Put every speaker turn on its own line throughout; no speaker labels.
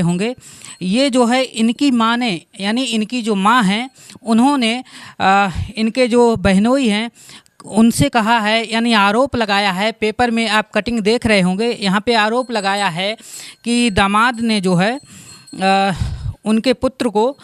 होंगे, ये जो है इनकी माँ ने, यानी इनकी जो माँ हैं, उन्होंने इनके जो बहनोई हैं उनसे कहा है, यानी आरोप लगाया है। पेपर में आप कटिंग देख रहे होंगे, यहाँ पे आरोप लगाया है कि दामाद ने जो है उनके पुत्र को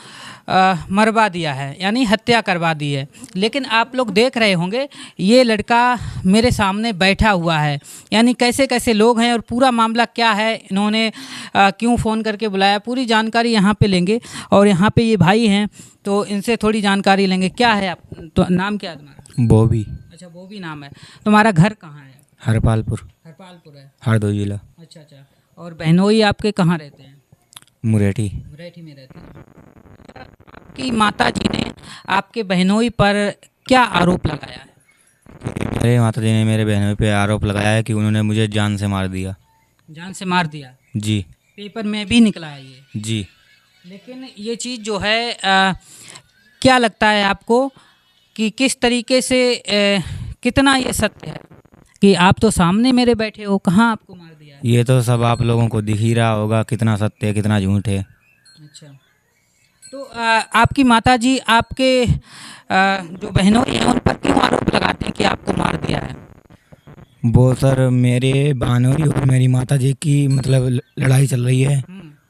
मरवा दिया है, यानी हत्या करवा दी है। लेकिन आप लोग देख रहे होंगे ये लड़का मेरे सामने बैठा हुआ है, यानी कैसे कैसे लोग हैं और पूरा मामला क्या है, इन्होंने क्यों फ़ोन करके बुलाया, पूरी जानकारी यहाँ पे लेंगे। और यहाँ पे ये भाई हैं तो इनसे थोड़ी जानकारी लेंगे। क्या है आप, तो नाम क्या है तुम्हारा?
बॉबी।
अच्छा, बॉबी नाम है। तुम्हारा घर कहाँ है?
हरपालपुर।
हरपालपुर है,
हरदोई जिला।
अच्छा अच्छा। और बहनोई आपके कहाँ रहते हैं?
मुरेठी।
मुरेठी में रहते हैं। आपकी माता जी ने आपके बहनोई पर क्या आरोप लगाया है?
मेरे माता जी ने मेरे बहनों पे आरोप लगाया है कि उन्होंने मुझे जान से मार दिया।
जान से मार दिया?
जी।
पेपर में भी निकला है ये?
जी।
लेकिन ये चीज़ जो है क्या लगता है आपको कि किस तरीके से कितना ये सत्य है कि आप तो सामने मेरे बैठे हो, कहाँ आपको मार दिया है?
ये तो सब आप लोगों को दिख ही रहा होगा कितना सत्य है कितना झूठ है।
अच्छा, तो आपकी माताजी आपके जो बहनों हैं उन पर क्यों आरोप लगाते हैं कि आपको मार दिया है?
वो सर मेरे बहनोई और मेरी माता जी की मतलब लड़ाई चल रही है,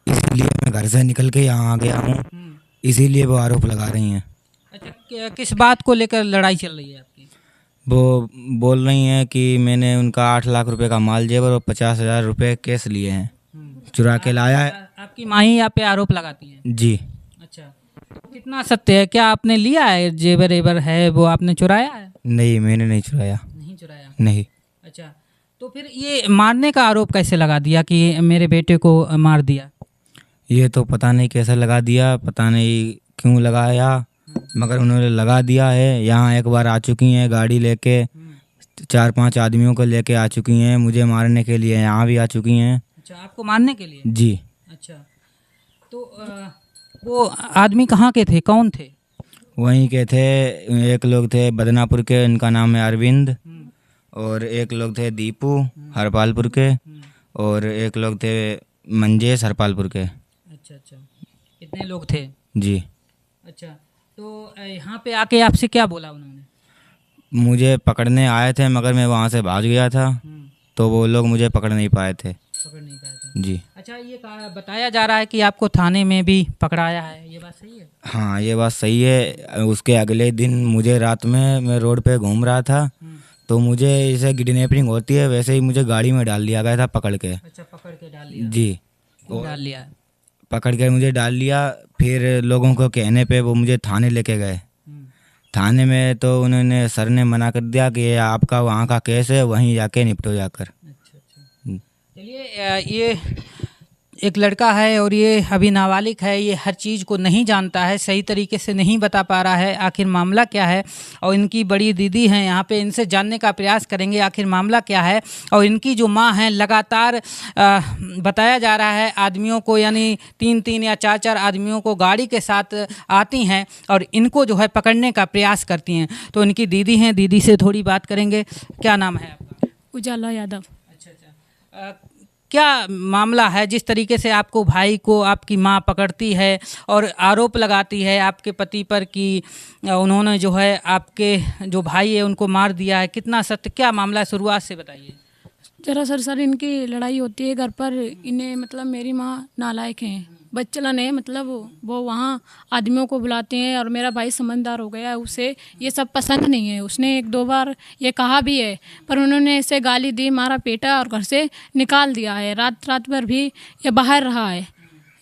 इसीलिए मैं घर से निकल के यहाँ आ गया हूँ, इसीलिए वो आरोप लगा रही हैं।
अच्छा, किस बात को लेकर लड़ाई चल रही है आपकी?
वो बोल रही हैं कि मैंने उनका 8 लाख रुपए का माल जेवर और 50,000 रुपये कैश लिए हैं, चुरा के लाया है।
आपकी माँ ही आप पे आरोप लगाती हैं?
जी।
अच्छा, तो कितना सत्य है? क्या आपने लिया है, जेवर एवर है वो आपने चुराया है?
नहीं, मैंने नहीं चुराया।
नहीं चुराया?
नहीं।
अच्छा, तो फिर ये मारने का आरोप कैसे लगा दिया कि मेरे बेटे को मार दिया?
ये तो पता नहीं कैसे लगा दिया, पता नहीं क्यों लगाया, मगर उन्होंने लगा दिया है। यहाँ एक बार आ चुकी हैं गाड़ी लेके, 4-5 आदमियों को लेके आ चुकी हैं मुझे मारने के लिए, यहाँ भी आ चुकी हैं।
अच्छा, आपको मारने के लिए?
जी।
अच्छा, तो वो आदमी कहाँ के थे, कौन थे?
वहीं के थे, एक लोग थे बदनापुर के, इनका नाम है अरविंद, और एक लोग थे दीपू हरपालपुर के, और एक लोग थे मंजेश हरपालपुर के।
अच्छा अच्छा, इतने लोग थे?
जी।
अच्छा, तो यहाँ पे आके आपसे क्या बोला उन्होंने?
मुझे पकड़ने आए थे मगर मैं वहाँ से भाग गया था, तो वो लोग मुझे पकड़ नहीं पाए थे।
पकड़ नहीं पाए थे?
जी।
अच्छा, ये बताया जा रहा है कि आपको थाने में भी पकड़ाया है, ये बात सही है?
हाँ, ये बात सही है। उसके अगले दिन मुझे रात में मैं रोड पे घूम रहा था, तो मुझे जैसे किडनैपिंग होती है वैसे ही मुझे गाड़ी में डाल दिया गया था पकड़ के।
अच्छा, पकड़ के डाल लिया?
जी।
डाल लिया?
पकड़ के मुझे डाल लिया, फिर लोगों को कहने पे वो मुझे थाने लेके गए। थाने में तो उन्होंने सर ने मना कर दिया कि ये आपका वहाँ का केस है, वहीं जाके निपटो जाकर।
अच्छा अच्छा, चलिए, ये एक लड़का है और ये अभी नाबालिग है, ये हर चीज़ को नहीं जानता है, सही तरीके से नहीं बता पा रहा है आखिर मामला क्या है। और इनकी बड़ी दीदी हैं यहाँ पे, इनसे जानने का प्रयास करेंगे आखिर मामला क्या है। और इनकी जो माँ हैं लगातार बताया जा रहा है आदमियों को, यानी 3-3 या 4-4 आदमियों को गाड़ी के साथ आती हैं और इनको जो है पकड़ने का प्रयास करती हैं। तो इनकी दीदी हैं, दीदी से थोड़ी बात करेंगे। क्या नाम है आपका?
उजाला यादव।
अच्छा अच्छा, क्या मामला है जिस तरीके से आपको भाई को आपकी माँ पकड़ती है और आरोप लगाती है आपके पति पर कि उन्होंने जो है आपके जो भाई है उनको मार दिया है, कितना सत्य, क्या मामला है, शुरुआत से बताइए।
जरा सर इनकी लड़ाई होती है घर पर। इन्हें मतलब मेरी माँ नालायक हैं, बच्चलन है, मतलब वो वहाँ आदमियों को बुलाते हैं और मेरा भाई समझदार हो गया है, उसे ये सब पसंद नहीं है। उसने 1-2 बार ये कहा भी है, पर उन्होंने इसे गाली दी, मारा पीटा और घर से निकाल दिया है। रात भर भी ये बाहर रहा है,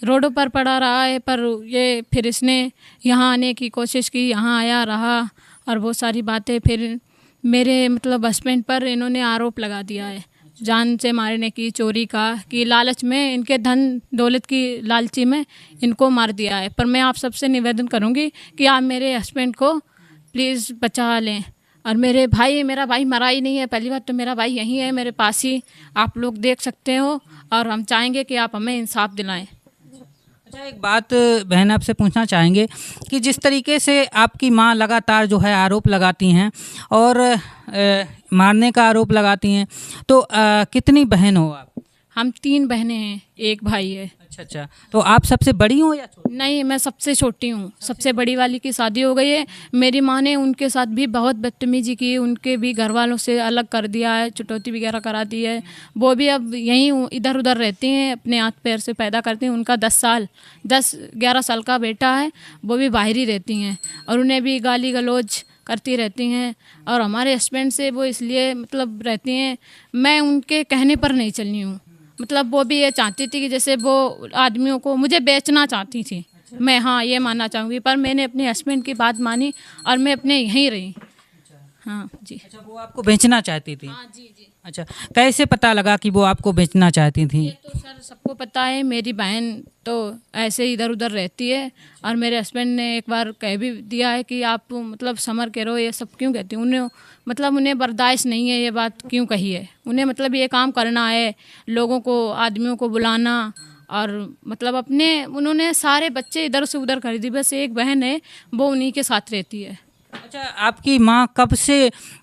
रोडों पर पड़ा रहा है, पर ये फिर इसने यहाँ आने की कोशिश की, यहाँ आया रहा और वो सारी बातें फिर मेरे मतलब हस्बैंड पर इन्होंने आरोप लगा दिया है, जान से मारने की, चोरी का, कि लालच में, इनके धन दौलत की लालची में इनको मार दिया है। पर मैं आप सबसे निवेदन करूंगी कि आप मेरे हस्बैंड को प्लीज़ बचा लें। और मेरा भाई मरा ही नहीं है, पहली बात तो मेरा भाई यहीं है मेरे पास ही, आप लोग देख सकते हो, और हम चाहेंगे कि आप हमें इंसाफ दिलाएं।
अच्छा, एक बात बहन आपसे पूछना चाहेंगे कि जिस तरीके से आपकी माँ लगातार जो है आरोप लगाती हैं और मारने का आरोप लगाती हैं, तो कितनी बहन हो आप?
हम 3 बहनें हैं, एक भाई है।
अच्छा अच्छा, तो आप सबसे बड़ी हो या छोटी?
नहीं, मैं सबसे छोटी हूँ। सबसे बड़ी वाली की शादी हो गई है। मेरी माँ ने उनके साथ भी बहुत बदतमीजी की, उनके भी घर वालों से अलग कर दिया है, चुटौती वगैरह करा दी है। वो भी अब यहीं इधर उधर रहती हैं, अपने हाथ पैर से पैदा करती हैं। उनका 10-11 साल का बेटा है, वो भी बाहर ही रहती हैं और उन्हें भी गाली गलौज करती रहती हैं। और हमारे हस्बैंड से वो इसलिए मतलब रहती हैं, मैं उनके कहने पर नहीं चली हूँ। मतलब वो भी ये चाहती थी कि जैसे वो आदमियों को मुझे बेचना चाहती थी। मैं हाँ ये मानना चाहूँगी, पर मैंने अपने हस्बैंड की बात मानी और मैं अपने यहीं रही। हाँ जी।
अच्छा, वो आपको बेचना चाहती थी?
हाँ जी जी।
अच्छा, कैसे पता लगा कि वो आपको बेचना चाहती थी?
ये तो सर सबको पता है, मेरी बहन तो ऐसे इधर उधर रहती है और मेरे हस्बैंड ने एक बार कह भी दिया है कि आप मतलब समर के रहो, ये सब क्यों कहती हैं। उन्हें मतलब उन्हें बर्दाश्त नहीं है ये बात क्यों कही है। उन्हें मतलब ये काम करना है, लोगों को आदमियों को बुलाना और मतलब अपने उन्होंने सारे बच्चे इधर से उधर कर दी। बस एक बहन है, वो उन्हीं के साथ रहती है।
अच्छा, आपकी माँ कब से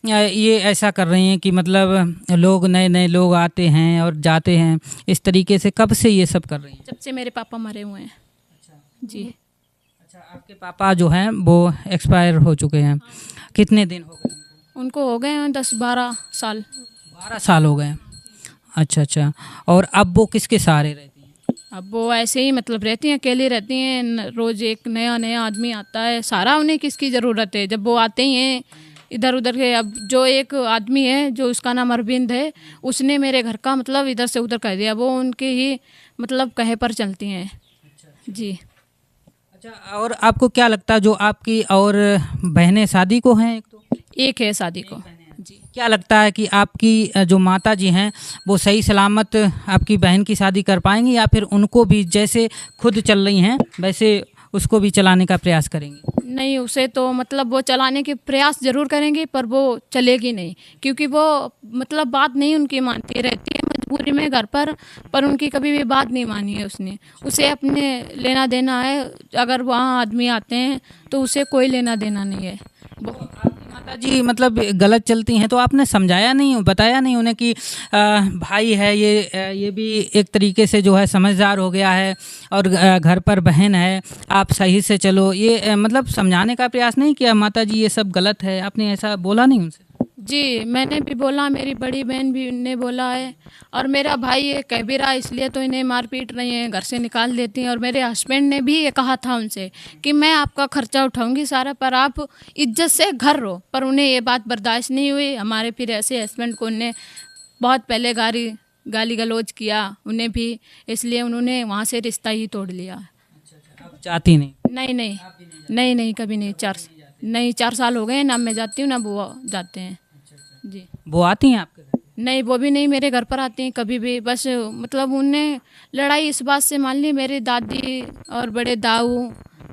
ये ऐसा कर रही हैं कि मतलब लोग नए नए लोग आते हैं और जाते हैं, इस तरीके से कब से ये सब कर रही हैं?
जब से मेरे पापा मरे हुए हैं। जी।
अच्छा, आपके पापा जो हैं वो एक्सपायर हो चुके हैं, कितने दिन हो गए?
उनको हो गए हैं 10-12 साल।
12 साल हो गए। अच्छा अच्छा, और अब वो किसके सहारे रहती हैं?
अब वो ऐसे ही मतलब रहती हैं, अकेली रहती हैं। रोज़ एक नया नया आदमी आता है, सारा उन्हें किसकी ज़रूरत है जब वो आते ही हैं इधर उधर के। अब जो एक आदमी है जो उसका नाम अरविंद है, उसने मेरे घर का मतलब इधर से उधर कर दिया। वो उनके ही मतलब कहे पर चलती हैं। जी।
अच्छा, और आपको क्या लगता है जो आपकी और बहनें शादी को हैं,
एक है शादी को। जी।
क्या लगता है कि आपकी जो माता जी हैं वो सही सलामत आपकी बहन की शादी कर पाएंगी, या फिर उनको भी जैसे खुद चल रही हैं वैसे उसको भी चलाने का प्रयास करेंगी?
नहीं, उसे तो मतलब वो चलाने के प्रयास ज़रूर करेंगी पर वो चलेगी नहीं, क्योंकि वो मतलब बात नहीं उनकी मानती रहती है मजबूरी में घर पर उनकी कभी भी बात नहीं मानी है उसने। उसे अपने लेना देना है, अगर वहाँ आदमी आते हैं तो उसे कोई लेना देना नहीं है।
माता जी मतलब गलत चलती हैं तो आपने समझाया नहीं, बताया नहीं उन्हें कि भाई है ये भी एक तरीके से जो है समझदार हो गया है और घर पर बहन है, आप सही से चलो, ये मतलब समझाने का प्रयास नहीं किया? माता जी ये सब गलत है, आपने ऐसा बोला नहीं उनसे?
जी, मैंने भी बोला, मेरी बड़ी बहन भी ने बोला है और मेरा भाई ये कह भी रहा, इसलिए तो इन्हें मार पीट रही हैं, घर से निकाल देती हैं। और मेरे हस्बैंड ने भी ये कहा था उनसे कि मैं आपका खर्चा उठाऊंगी सारा, पर आप इज्जत से घर रहो। पर उन्हें ये बात बर्दाश्त नहीं हुई। हमारे फिर ऐसे हस्बैंड को उन्हें बहुत पहले गाली गलौज किया उन्हें भी, इसलिए उन्होंने वहाँ से रिश्ता ही तोड़ लिया।
आप चाहती नहीं?
नहीं नहीं नहीं नहीं, कभी नहीं। 4 साल हो गए, ना मैं जाती हूँ ना वो जाते हैं। जी।
वो आती हैं आपके घर?
नहीं, वो भी नहीं मेरे घर पर आती हैं कभी भी। बस मतलब उनने लड़ाई इस बात से मान ली, मेरी दादी और बड़े दाऊ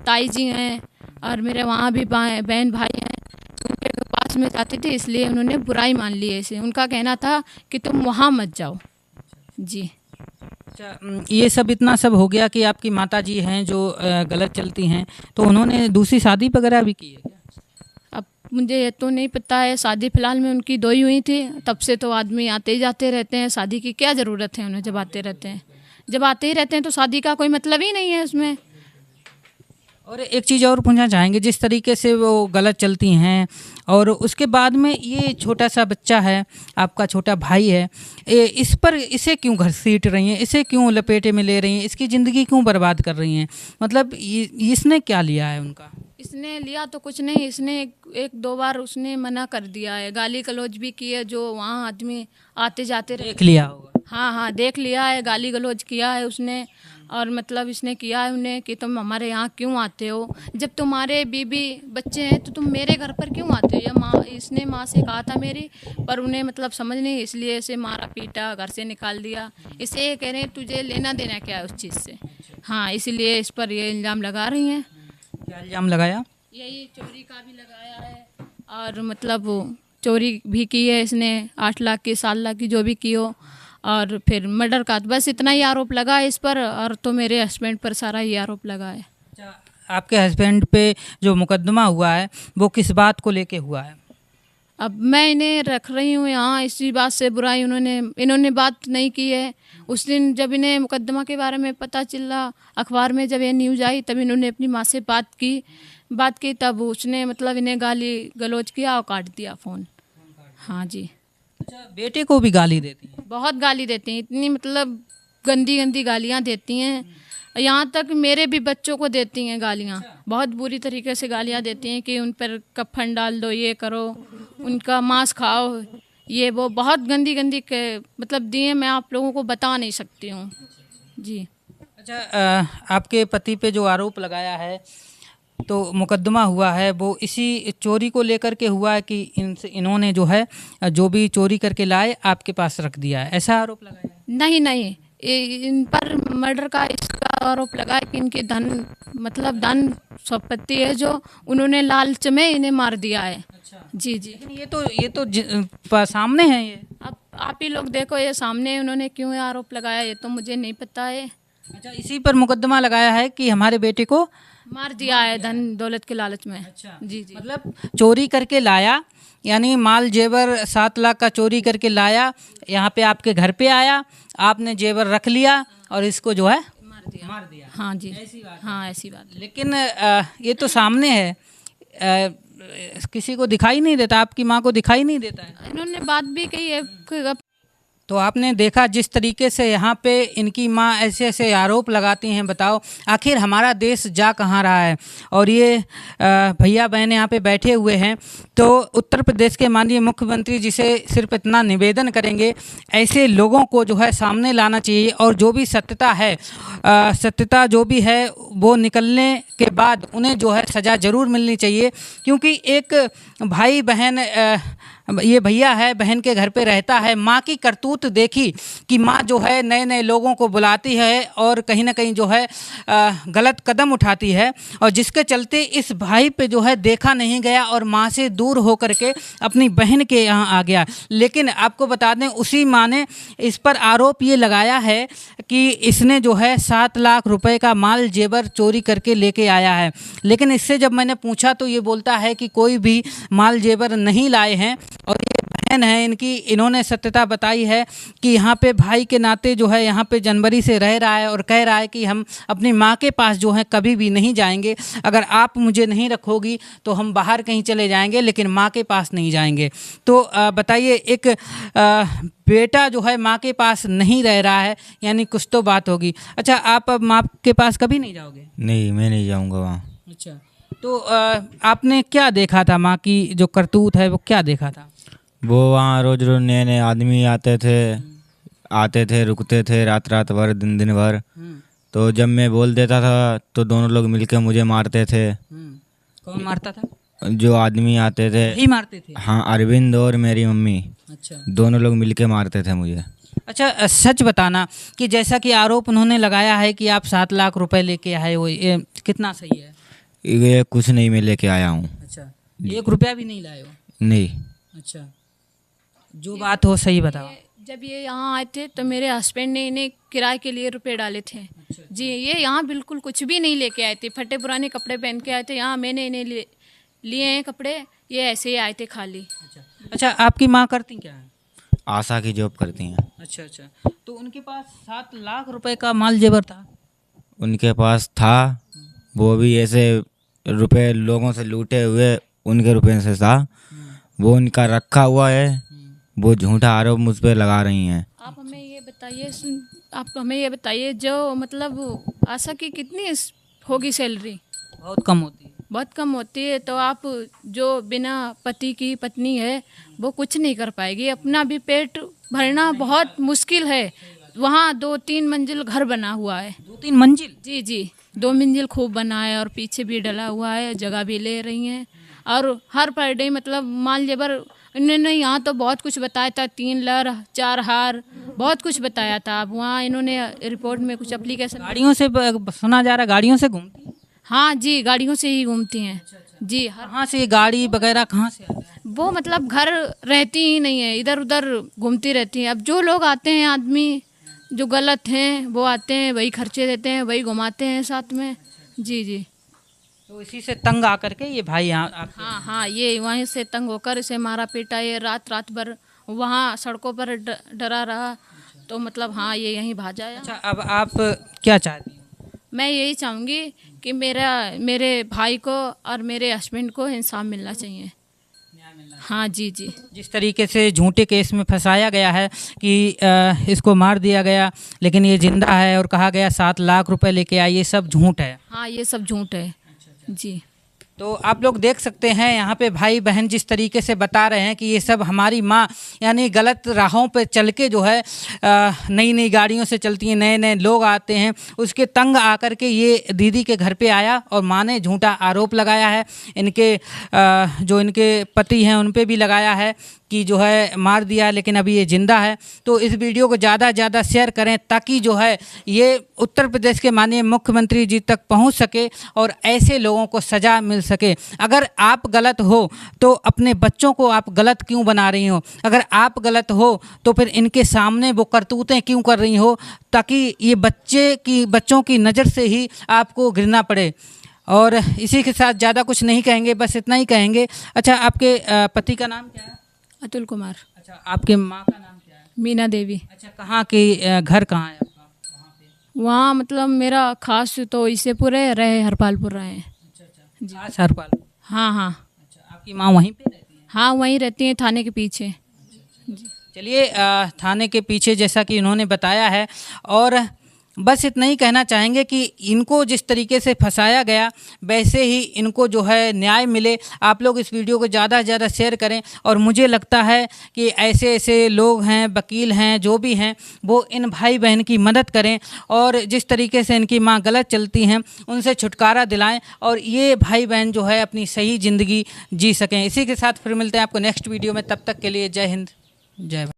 ताई जी हैं और मेरे वहाँ भी बहन भाई हैं, उनके पास में जाती थी, इसलिए उन्होंने बुराई मान ली है इसे। उनका कहना था कि तुम वहाँ मत जाओ। जी।
अच्छा, ये सब इतना सब हो गया कि आपकी माता जी हैं जो गलत चलती हैं, तो उन्होंने दूसरी शादी वगैरह भी की है क्या?
अब मुझे ये तो नहीं पता है। शादी फिलहाल में उनकी 2 ही हुई थी, तब से तो आदमी आते ही जाते रहते हैं। शादी की क्या ज़रूरत है उन्हें? जब आते रहते हैं, जब आते ही रहते हैं तो शादी का कोई मतलब ही नहीं है उसमें।
और एक चीज़ और पूछना चाहेंगे, जिस तरीके से वो गलत चलती हैं और उसके बाद में ये छोटा सा बच्चा है, आपका छोटा भाई है, इस पर इसे क्यों घसीट रही हैं, इसे क्यों लपेटे में ले रही हैं, इसकी ज़िंदगी क्यों बर्बाद कर रही हैं? मतलब इसने क्या लिया है उनका?
इसने लिया तो कुछ नहीं, इसने एक 2 बार उसने मना कर दिया है, गाली गलौज भी की है। जो वहाँ आदमी आते जाते
देख लिया होगा?
हाँ हाँ, देख लिया है, गाली गलौज किया है उसने। और मतलब इसने किया है उन्हें कि तुम हमारे यहाँ क्यों आते हो, जब तुम्हारे बीबी बच्चे हैं तो तुम मेरे घर पर क्यों आते हो? या इसने माँ से कहा था मेरी, पर उन्हें मतलब समझ नहीं, इसलिए इसे मारा पीटा, घर से निकाल दिया। इसे ये कह रहे हैं तुझे लेना देना क्या है उस चीज़ से। हाँ, इसलिए इस पर ये इल्ज़ाम लगा रही हैं।
क्या इल्ज़ाम लगाया?
यही चोरी का भी लगाया है और मतलब चोरी भी की है इसने, 8 लाख की 7 लाख की जो भी की हो, और फिर मर्डर का। बस इतना ही आरोप लगा है इस पर, और तो मेरे हस्बैंड पर सारा ही आरोप लगा है।
अच्छा, आपके हस्बैंड पे जो मुकदमा हुआ है वो किस बात को लेके हुआ है?
अब मैं इन्हें रख रही हूँ यहाँ, इसी बात से बुराई इन्होंने बात नहीं की है। उस दिन जब इन्हें मुकदमा के बारे में पता चला अखबार में, जब ये न्यूज़ आई, तब इन्होंने अपनी माँ से बात की तब उसने मतलब इन्हें गाली गलौज किया और काट दिया फ़ोन। हाँ जी।
अच्छा, बेटे को भी गाली देती हैं?
बहुत गाली देती हैं, इतनी मतलब गंदी गंदी गालियाँ देती हैं। यहाँ तक मेरे भी बच्चों को देती हैं गालियाँ, बहुत बुरी तरीके से गालियाँ देती हैं कि उन पर कफन डाल दो, ये करो, उनका मांस खाओ, ये वो बहुत गंदी गंदी के मतलब दिए, मैं आप लोगों को बता नहीं सकती हूँ जी।
अच्छा, आपके पति पे जो आरोप लगाया है तो मुकदमा हुआ है वो इसी चोरी को लेकर के हुआ है कि इन्होंने जो है जो भी चोरी करके लाए आपके पास रख दिया है, ऐसा आरोप लगाया है?
नहीं, इन पर मर्डर का इसका आरोप लगा है कि इनके धन संपत्ति है जो उन्होंने लालच में इन्हें मार दिया है।
अच्छा।
जी जी।
लेकिन ये तो सामने है ये।
अब आप ही लोग देखो, ये सामने उन्होंने क्यों आरोप लगाया ये तो मुझे नहीं पता है।
अच्छा, इसी पर मुकदमा लगाया है कि हमारे बेटे को
मार दिया है धन दौलत के लालच में।
अच्छा।
जी जी।
मतलब चोरी करके लाया, यानी माल जेवर 7 लाख का चोरी करके लाया, यहाँ पे आपके घर पे आया, आपने जेवर रख लिया और इसको जो है मार दिया।
हाँ जी,
ऐसी बात है।
हाँ ऐसी बात है।
लेकिन ये तो सामने है, किसी को दिखाई नहीं देता, आपकी माँ को दिखाई नहीं देता है।
इन्होंने बात भी कही है कि
तो आपने देखा जिस तरीके से यहाँ पे इनकी माँ ऐसे ऐसे आरोप लगाती हैं। बताओ आखिर हमारा देश जा कहाँ रहा है। और ये भैया बहन यहाँ पे बैठे हुए हैं, तो उत्तर प्रदेश के माननीय मुख्यमंत्री जी से सिर्फ इतना निवेदन करेंगे, ऐसे लोगों को जो है सामने लाना चाहिए और जो भी सत्यता है, सत्यता जो भी है वो निकलने के बाद उन्हें जो है सज़ा ज़रूर मिलनी चाहिए। क्योंकि एक भाई बहन, ये भैया है, बहन के घर पे रहता है, माँ की करतूत देखी कि माँ जो है नए नए लोगों को बुलाती है और कहीं ना कहीं जो है गलत कदम उठाती है, और जिसके चलते इस भाई पे जो है देखा नहीं गया और माँ से दूर होकर के अपनी बहन के यहाँ आ गया। लेकिन आपको बता दें उसी माँ ने इस पर आरोप ये लगाया है कि इसने जो है 7 लाख रुपए का माल जेवर चोरी करके लेके आया है। लेकिन इससे जब मैंने पूछा तो ये बोलता है कि कोई भी माल जेवर नहीं लाए हैं। और ये बहन है इनकी, इन्होंने सत्यता बताई है कि यहाँ पे भाई के नाते जो है यहाँ पे जनवरी से रह रहा है और कह रहा है कि हम अपनी माँ के पास जो है कभी भी नहीं जाएंगे, अगर आप मुझे नहीं रखोगी तो हम बाहर कहीं चले जाएंगे लेकिन माँ के पास नहीं जाएंगे। तो बताइए, एक बेटा जो है माँ के पास नहीं रह रहा है, यानी कुछ तो बात होगी। अच्छा, आप अब माँ के पास कभी नहीं जाओगे?
नहीं, मैं नहीं जाऊँगा वहाँ।
अच्छा, तो आपने क्या देखा था? माँ की जो करतूत है वो क्या देखा था?
वो वहाँ रोज रोज नए नए आदमी आते थे, रुकते थे रात भर, दिन भर। तो जब मैं बोल देता था तो दोनों लोग मिलकर मुझे मारते थे।
कौन मारता था?
जो आदमी आते थे।
ही मारते थे?
हाँ, अरविंद और मेरी मम्मी।
अच्छा।
दोनों लोग मिलके मारते थे मुझे।
अच्छा, सच बताना कि जैसा कि आरोप उन्होंने लगाया है कि आप 7 लाख रुपए लेके आए हो, ये कितना सही है?
ये कुछ नहीं, मैं लेके आया हूँ।
अच्छा, 1 रुपया भी नहीं लाए हो?
नहीं।
अच्छा, जो बात हो सही बताओ।
जब ये यहाँ आए थे तो मेरे हस्बैंड ने इन्हें किराए के लिए रुपए डाले थे। अच्छा। जी, ये यहाँ बिल्कुल कुछ भी नहीं लेके आए थे, फटे पुराने कपड़े पहन के आए थे। यहाँ मैंने इन्हें लिए हैं कपड़े, ये ऐसे ही आए थे खाली।
अच्छा, आपकी माँ करती क्या है?
आशा की जॉब करती हैं।
अच्छा, तो उनके पास 7 लाख रुपए का माल जेवर था?
उनके पास था, वो भी ऐसे रुपए लोगों से लूटे हुए उनके रुपए से था, वो उनका रखा हुआ है। वो झूठा आरोप मुझ पर लगा रही हैं।
आप हमें ये बताइए जो मतलब आशा की कितनी होगी सैलरी?
बहुत कम होती है।
बहुत कम होती है। तो आप जो बिना पति की पत्नी है वो कुछ नहीं कर पाएगी, अपना भी पेट भरना बहुत मुश्किल है। वहाँ 2-3 मंजिल घर बना हुआ है।
2-3 मंजिल?
जी जी, 2 मंजिल खूब बना है और पीछे भी डला हुआ है, जगह भी ले रही हैं। और हर पर डे मतलब माल जेवर इन्होंने यहाँ तो बहुत कुछ बताया था, 3 लर 4 हार बहुत कुछ बताया था। अब वहाँ इन्होंने रिपोर्ट में कुछ एप्लीकेशन,
गाड़ियों से सुना जा रहा, गाड़ियों से घूमती?
हाँ जी, गाड़ियों से ही घूमती हैं। जी,
कहाँ से गाड़ी वगैरह कहाँ से आता है?
वो मतलब घर रहती ही नहीं है, इधर उधर घूमती रहती हैं। अब जो लोग आते हैं आदमी जो गलत हैं वो आते हैं, वही खर्चे देते हैं, वही घुमाते हैं साथ में। जी जी।
तो इसी से तंग आकर के ये भाई यहाँ
हाँ हाँ, ये वहीं से तंग होकर इसे मारा पीटा, ये रात रात भर वहाँ सड़कों पर डरा रहा, तो मतलब हाँ ये यहीं भाजा आया।
अच्छा, अब आप क्या चाहती हैं?
मैं यही चाहूँगी कि मेरे भाई को और मेरे हस्बैंड को इंसाफ मिलना चाहिए। हाँ जी जी।
जिस तरीके से झूठे केस में फंसाया गया है कि इसको मार दिया गया लेकिन ये जिंदा है और कहा गया 7 लाख रुपए लेके आए, ये सब झूठ है।
हाँ ये सब झूठ है जी।
तो आप लोग देख सकते हैं यहाँ पे भाई बहन जिस तरीके से बता रहे हैं कि ये सब हमारी माँ यानी गलत राहों पे चल के जो है नई नई गाड़ियों से चलती हैं, नए नए लोग आते हैं, उसके तंग आकर के ये दीदी के घर पे आया और माँ ने झूठा आरोप लगाया है। इनके जो इनके पति हैं उन पे भी लगाया है कि जो है मार दिया, लेकिन अभी ये ज़िंदा है। तो इस वीडियो को ज़्यादा से ज़्यादा शेयर करें ताकि जो है ये उत्तर प्रदेश के माननीय मुख्यमंत्री जी तक पहुंच सके और ऐसे लोगों को सज़ा मिल सके। अगर आप गलत हो तो अपने बच्चों को आप गलत क्यों बना रही हो? अगर आप गलत हो तो फिर इनके सामने वो करतूतें क्यों कर रही हो, ताकि ये बच्चों की नज़र से ही आपको गिरना पड़े। और इसी के साथ ज़्यादा कुछ नहीं कहेंगे, बस इतना ही कहेंगे। अच्छा, आपके पति का नाम क्या है?
अतुल कुमार।
अच्छा, आपके माँ का नाम क्या है?
मीना देवी।
अच्छा, कहाँ की घर कहाँ है आपका? वहाँ पे
वहाँ मतलब मेरा खास तो इसे पूरे रहे हरपालपुर रहे हैं।
जी, हरपाल।
हाँ हाँ।
अच्छा, आपकी माँ वहीं पे रहती है?
हाँ वहीं रहती हैं, थाने के पीछे।
चलिए, थाने के पीछे जैसा कि इन्होंने बताया है। और बस इतना ही कहना चाहेंगे कि इनको जिस तरीके से फंसाया गया वैसे ही इनको जो है न्याय मिले। आप लोग इस वीडियो को ज़्यादा से ज़्यादा शेयर करें। और मुझे लगता है कि ऐसे ऐसे लोग हैं, वकील हैं, जो भी हैं, वो इन भाई बहन की मदद करें और जिस तरीके से इनकी माँ गलत चलती हैं उनसे छुटकारा दिलाएं और ये भाई बहन जो है अपनी सही ज़िंदगी जी सकें। इसी के साथ फिर मिलते हैं आपको नेक्स्ट वीडियो में। तब तक के लिए जय हिंद, जय भारत।